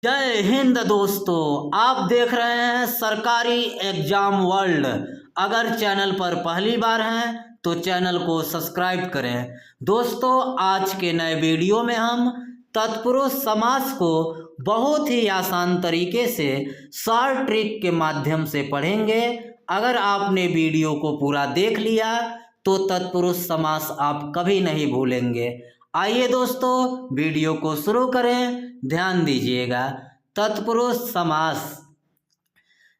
जय हिंद दोस्तों, आप देख रहे हैं सरकारी एग्जाम वर्ल्ड। अगर चैनल पर पहली बार हैं तो चैनल को सब्सक्राइब करें। दोस्तों, आज के नए वीडियो में हम तत्पुरुष समास को बहुत ही आसान तरीके से शॉर्ट ट्रिक के माध्यम से पढ़ेंगे। अगर आपने वीडियो को पूरा देख लिया तो तत्पुरुष समास आप कभी नहीं भूलेंगे। आइए दोस्तों, वीडियो को शुरू करें, ध्यान दीजिएगा। तत्पुरुष समास,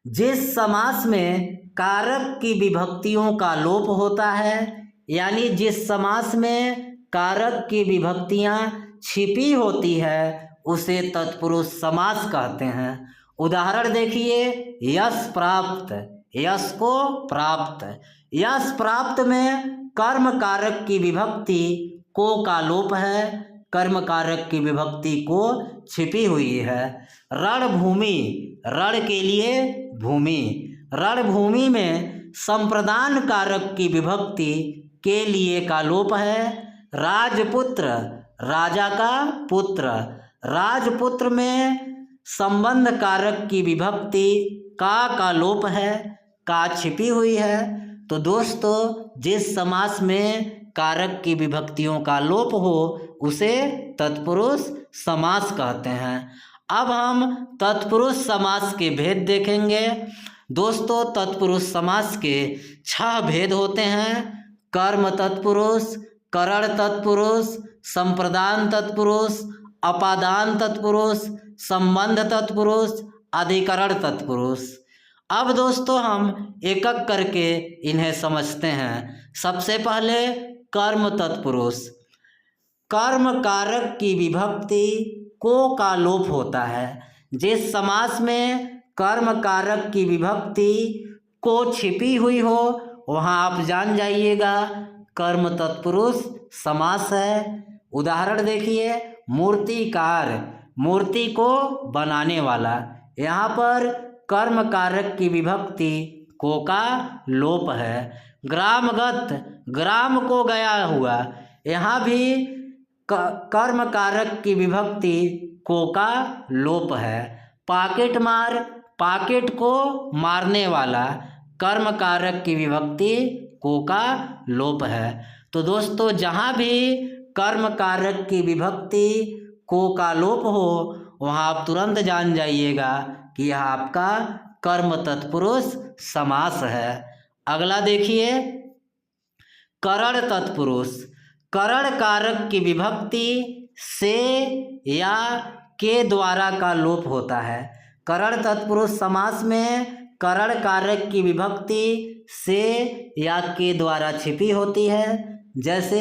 जिस समास में कारक की विभक्तियों का लोप होता है, यानी जिस समास में कारक की विभक्तियां छिपी होती है, उसे तत्पुरुष समास कहते हैं। उदाहरण देखिए, यश प्राप्त, यश को प्राप्त। यश प्राप्त में कर्म कारक की विभक्ति को का लोप है, कर्म कारक की विभक्ति को छिपी हुई है। रण भूमि, रण के लिए भूमि, रण भूमि में संप्रदान कारक की विभक्ति के लिए का लोप है। राजपुत्र, राजा का पुत्र, राजपुत्र में संबंध कारक की विभक्ति का लोप है, का छिपी हुई है। तो दोस्तों, जिस समास में कारक की विभक्तियों का लोप हो उसे तत्पुरुष समास कहते हैं। अब हम तत्पुरुष समास के भेद देखेंगे। दोस्तों, तत्पुरुष समास के 6 भेद होते हैं: कर्म तत्पुरुष, करण तत्पुरुष, संप्रदान तत्पुरुष, अपादान तत्पुरुष, संबंध तत्पुरुष, अधिकरण तत्पुरुष। अब दोस्तों, हम एक एक करके इन्हें समझते हैं। सबसे पहले कर्म तत्पुरुष। कर्म कारक की विभक्ति को का लोप होता है। जिस समास में कर्म कारक की विभक्ति को छिपी हुई हो वहाँ आप जान जाइएगा कर्म तत्पुरुष समास है। उदाहरण देखिए, मूर्तिकार, मूर्ति को बनाने वाला। यहाँ पर कर्म कारक की विभक्ति को का लोप है। ग्रामगत, ग्राम को गया हुआ, यहाँ भी कर्म कारक की विभक्ति को का लोप है। पॉकेट मार, पॉकेट को मारने वाला, कर्म कारक की विभक्ति को का लोप है। तो दोस्तों, जहाँ भी कर्म कारक की विभक्ति को का लोप हो वहाँ आप तुरंत जान जाइएगा कि यह आपका कर्म तत्पुरुष समास है। अगला देखिए, करण तत्पुरुष। करण कारक की विभक्ति से या के द्वारा का लोप होता है। करण तत्पुरुष समास में करण कारक की विभक्ति से या के द्वारा छिपी होती है। जैसे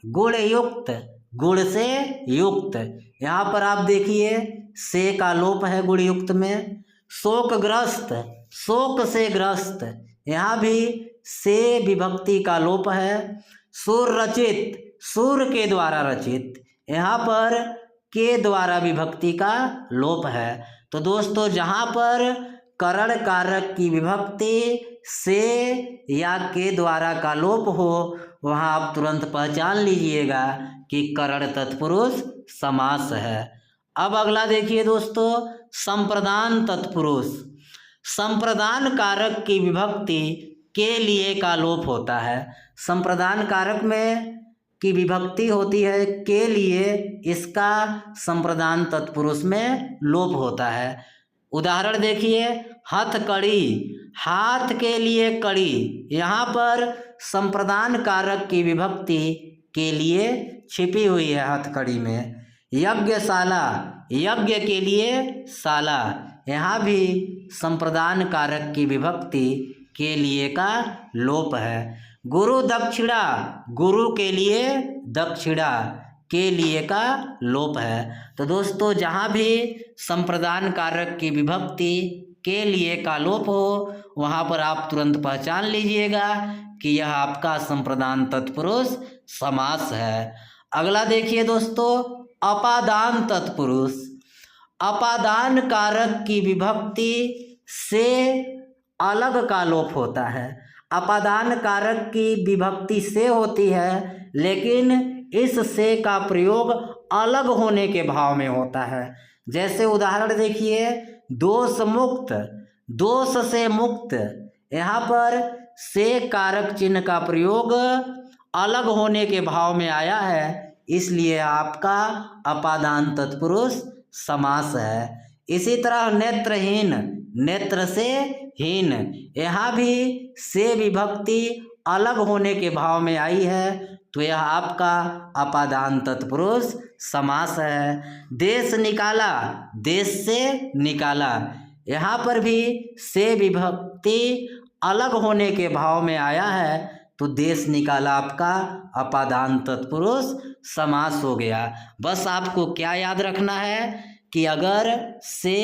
गुण युक्त, गुण से युक्त, यहाँ पर आप देखिए से का लोप है गुण युक्त में। शोकग्रस्त, शोक से ग्रस्त, यहाँ भी से विभक्ति का लोप है। सूर रचित, सूर के द्वारा रचित, यहाँ पर के द्वारा विभक्ति का लोप है। तो दोस्तों, जहाँ पर करण कारक की विभक्ति से या के द्वारा का लोप हो वहाँ आप तुरंत पहचान लीजिएगा कि करण तत्पुरुष समास है। अब अगला देखिए दोस्तों, संप्रदान तत्पुरुष। संप्रदान कारक की विभक्ति के लिए का लोप होता है। संप्रदान कारक में की विभक्ति होती है के लिए, इसका संप्रदान तत्पुरुष में लोप होता है। उदाहरण देखिए, हथकड़ी, हाथ के लिए कड़ी, यहाँ पर संप्रदान कारक की विभक्ति के लिए छिपी हुई है हथकड़ी में। यज्ञशाला, यज्ञ के लिए शाला, यहाँ भी संप्रदान कारक की विभक्ति के लिए का लोप है। गुरु दक्षिणा, गुरु के लिए दक्षिणा के लिए का लोप है। तो दोस्तों, जहाँ भी संप्रदान कारक की विभक्ति के लिए का लोप हो वहाँ पर आप तुरंत पहचान लीजिएगा कि यह आपका संप्रदान तत्पुरुष समास है। अगला देखिए दोस्तों, अपादान तत्पुरुष। अपादान कारक की विभक्ति से अलग का लोप होता है। अपादान कारक की विभक्ति से होती है, लेकिन इस से का प्रयोग अलग होने के भाव में होता है। जैसे उदाहरण देखिए, दोष मुक्त, दोष से मुक्त, यहाँ पर से कारक चिन्ह का प्रयोग अलग होने के भाव में आया है, इसलिए आपका अपादान तत्पुरुष समास है। इसी तरह नेत्रहीन, नेत्र से हीन, यहाँ भी से विभक्ति अलग होने के भाव में आई है, तो यह आपका अपादान तत्पुरुष समास है। देश निकाला, देश से निकाला, यहाँ पर भी से विभक्ति अलग होने के भाव में आया है, तो देश निकाला आपका अपादान तत्पुरुष समास हो गया। बस आपको क्या याद रखना है कि अगर से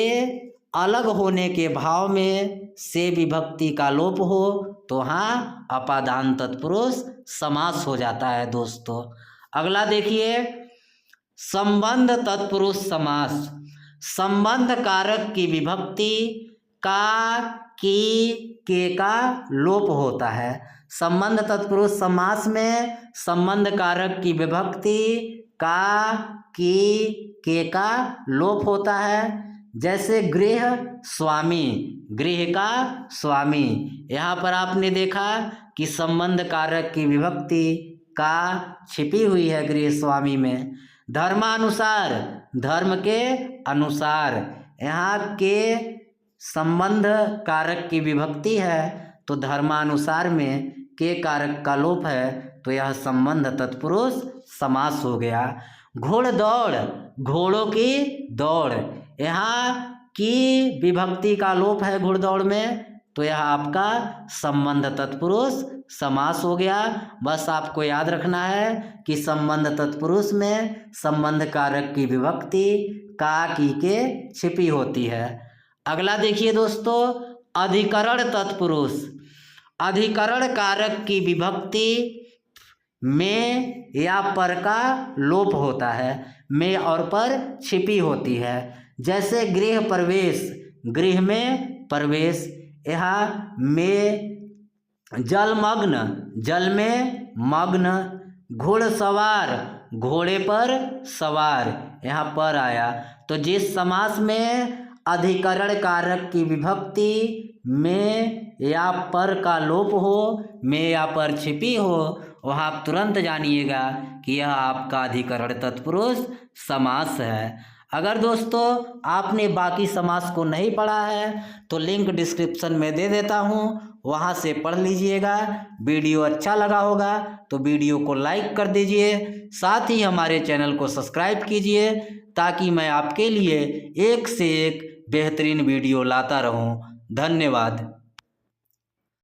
अलग होने के भाव में से विभक्ति का लोप हो तो हाँ अपादान तत्पुरुष समास हो जाता है दोस्तों। अगला देखिए, संबंध तत्पुरुष समास। संबंध कारक की विभक्ति का, की, के का लोप होता है। संबंध तत्पुरुष समास में संबंध कारक की विभक्ति का, की, के का लोप होता है। जैसे गृह स्वामी, गृह का स्वामी, यहाँ पर आपने देखा कि संबंध कारक की विभक्ति का छिपी हुई है गृह स्वामी में। धर्मानुसार, धर्म के अनुसार, यहाँ के संबंध कारक की विभक्ति है, तो धर्मानुसार में के कारक का लोप है, तो यह संबंध तत्पुरुष समास हो गया। घोड़दौड़, घोड़ों की दौड़, यहाँ की विभक्ति का लोप है घुड़दौड़ में, तो यह आपका संबंध तत्पुरुष समास हो गया। बस आपको याद रखना है कि संबंध तत्पुरुष में संबंध कारक की विभक्ति का, की, के छिपी होती है। अगला देखिए दोस्तों, अधिकरण तत्पुरुष। अधिकरण कारक की विभक्ति में या पर का लोप होता है, में और पर छिपी होती है। जैसे गृह प्रवेश, गृह में प्रवेश, यहाँ में जलमग्न, जल में मग्न। घुड़सवार, घोड़े पर सवार, यहाँ पर आया। तो जिस समास में अधिकरण कारक की विभक्ति में या पर का लोप हो, में या पर छिपी हो, वह आप तुरंत जानिएगा कि यह आपका अधिकरण तत्पुरुष समास है। अगर दोस्तों आपने बाकी समास को नहीं पढ़ा है तो लिंक डिस्क्रिप्शन में दे देता हूँ, वहाँ से पढ़ लीजिएगा। वीडियो अच्छा लगा होगा तो वीडियो को लाइक कर दीजिए, साथ ही हमारे चैनल को सब्सक्राइब कीजिए ताकि मैं आपके लिए एक से एक बेहतरीन वीडियो लाता रहूँ। धन्यवाद।